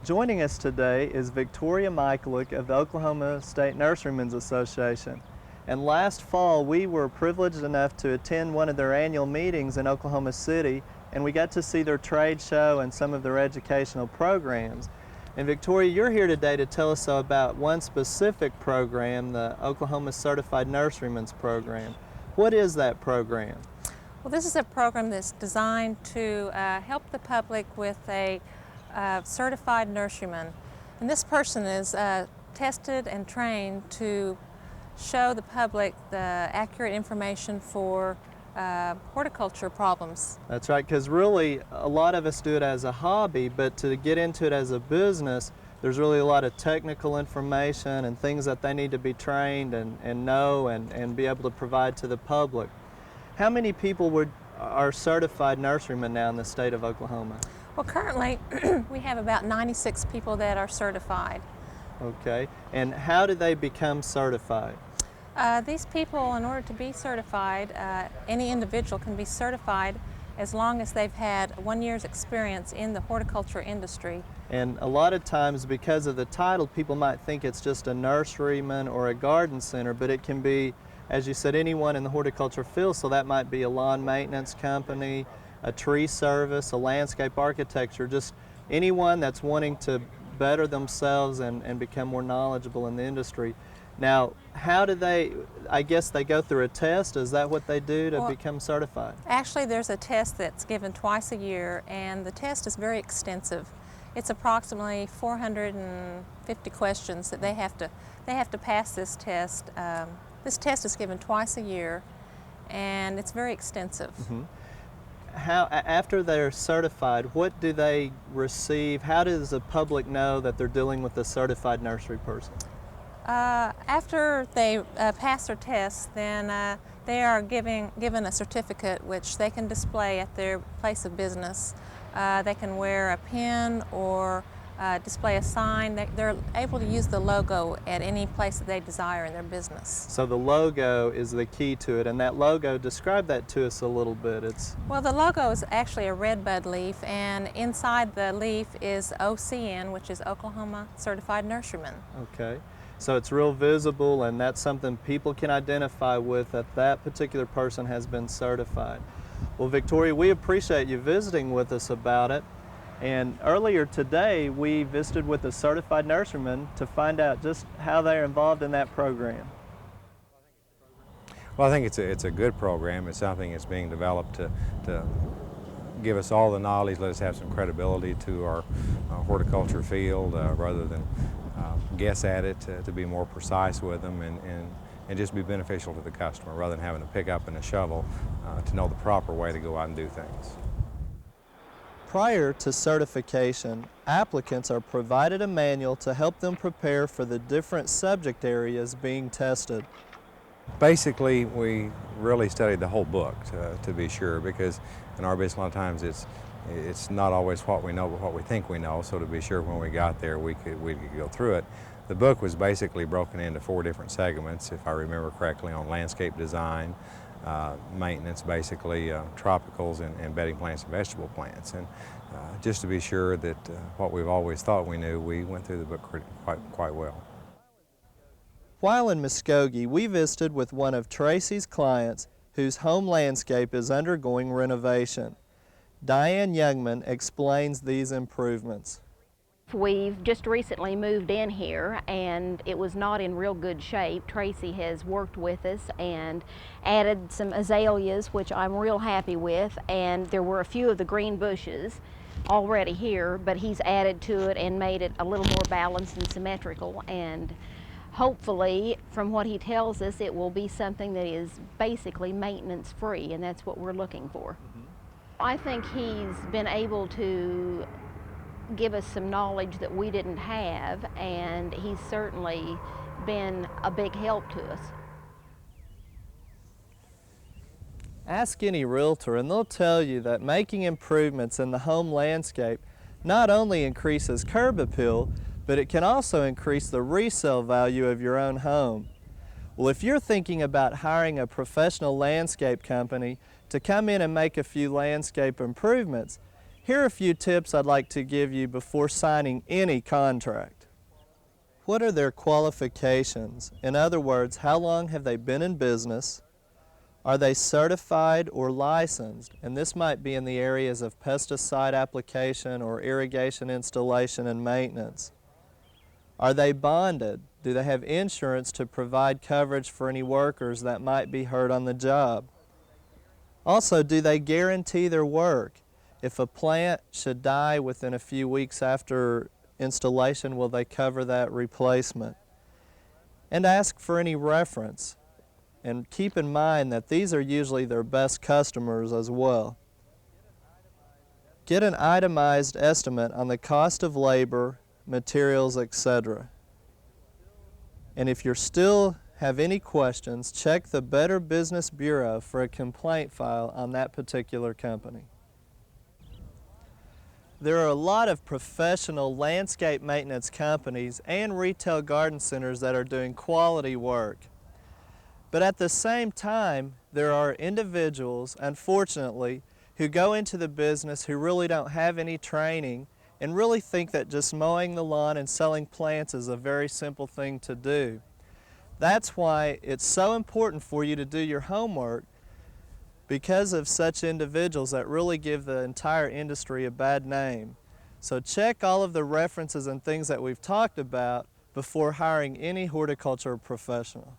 Joining us today is Victoria Michalik of the Oklahoma State Nurserymen's Association. And last fall, we were privileged enough to attend one of their annual meetings in Oklahoma City, and we got to see their trade show and some of their educational programs. And Victoria, you're here today to tell us about one specific program, the Oklahoma Certified Nurseryman's Program. What is that program? Well, this is a program that's designed to help the public with a certified nurseryman. And this person is tested and trained to show the public the accurate information for horticulture problems. That's right, because really a lot of us do it as a hobby, but to get into it as a business, there's really a lot of technical information and things that they need to be trained and know and be able to provide to the public. How many people are certified nurserymen now in the state of Oklahoma? Well, currently we have about 96 people that are certified. Okay, and how do they become certified? These people, in order to be certified, any individual can be certified as long as they've had 1 year's experience in the horticulture industry. And a lot of times, because of the title, people might think it's just a nurseryman or a garden center, but it can be, as you said, anyone in the horticulture field. So that might be a lawn maintenance company, a tree service, a landscape architecture, just anyone that's wanting to better themselves and become more knowledgeable in the industry. Now, how do they, I guess they go through a test, is that what they do to become certified? Actually, there's a test that's given twice a year, and the test is very extensive. It's approximately 450 questions that they have to pass this test. This test is given twice a year, and it's very extensive. Mm-hmm. After they're certified, what do they receive? How does the public know that they're dealing with a certified nursery person? After they pass their test, then they are given a certificate which they can display at their place of business. They can wear a pin or display a sign. They're able to use the logo at any place that they desire in their business. So the logo is the key to it, and that logo, describe that to us a little bit. Well, the logo is actually a red bud leaf, and inside the leaf is OCN, which is Oklahoma Certified Nurseryman. Okay. So it's real visible, and that's something people can identify with, that particular person has been certified. Well, Victoria, we appreciate you visiting with us about it. And earlier today, we visited with a certified nurseryman to find out just how they're involved in that program. Well, I think it's a good program. It's something that's being developed to give us all the knowledge, let us have some credibility to our horticulture field rather than guess at it, to be more precise with them and just be beneficial to the customer rather than having to pick up in a shovel to know the proper way to go out and do things. Prior to certification, applicants are provided a manual to help them prepare for the different subject areas being tested. Basically, we really studied the whole book to be sure, because in our business a lot of times it's not always what we know but what we think we know, so to be sure when we got there we could go through it. The book was basically broken into 4 different segments, if I remember correctly, on landscape design, maintenance, basically tropicals and bedding plants and vegetable plants. And just to be sure that what we've always thought we knew, we went through the book quite well. While in Muskogee, we visited with one of Tracy's clients whose home landscape is undergoing renovation. Diane Youngman explains these improvements. We've just recently moved in here and it was not in real good shape. Tracy has worked with us and added some azaleas, which I'm real happy with, and there were a few of the green bushes already here, but he's added to it and made it a little more balanced and symmetrical, and hopefully, from what he tells us, it will be something that is basically maintenance free, and that's what we're looking for. I think he's been able to give us some knowledge that we didn't have, and he's certainly been a big help to us. Ask any realtor and they'll tell you that making improvements in the home landscape not only increases curb appeal, but it can also increase the resale value of your own home. Well, if you're thinking about hiring a professional landscape company to come in and make a few landscape improvements, Here are a few tips I'd like to give you before signing any contract. What are their qualifications? In other words, how long have they been in business? Are they certified or licensed? And this might be in the areas of pesticide application or irrigation installation and maintenance. Are they bonded? Do they have insurance to provide coverage for any workers that might be hurt on the job? Also, do they guarantee their work? If a plant should die within a few weeks after installation, will they cover that replacement? And ask for any reference. And keep in mind that these are usually their best customers as well. Get an itemized estimate on the cost of labor, materials, etc. And if you still have any questions, check the Better Business Bureau for a complaint file on that particular company. There are a lot of professional landscape maintenance companies and retail garden centers that are doing quality work. But at the same time, there are individuals, unfortunately, who go into the business who really don't have any training and really think that just mowing the lawn and selling plants is a very simple thing to do. That's why it's so important for you to do your homework, because of such individuals that really give the entire industry a bad name. So check all of the references and things that we've talked about before hiring any horticulture professional.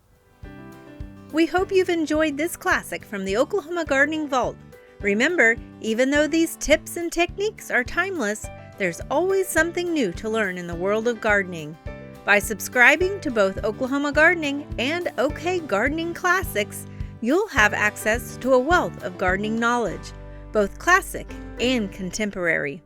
We hope you've enjoyed this classic from the Oklahoma Gardening Vault. Remember, even though these tips and techniques are timeless, there's always something new to learn in the world of gardening. By subscribing to both Oklahoma Gardening and OK Gardening Classics, you'll have access to a wealth of gardening knowledge, both classic and contemporary.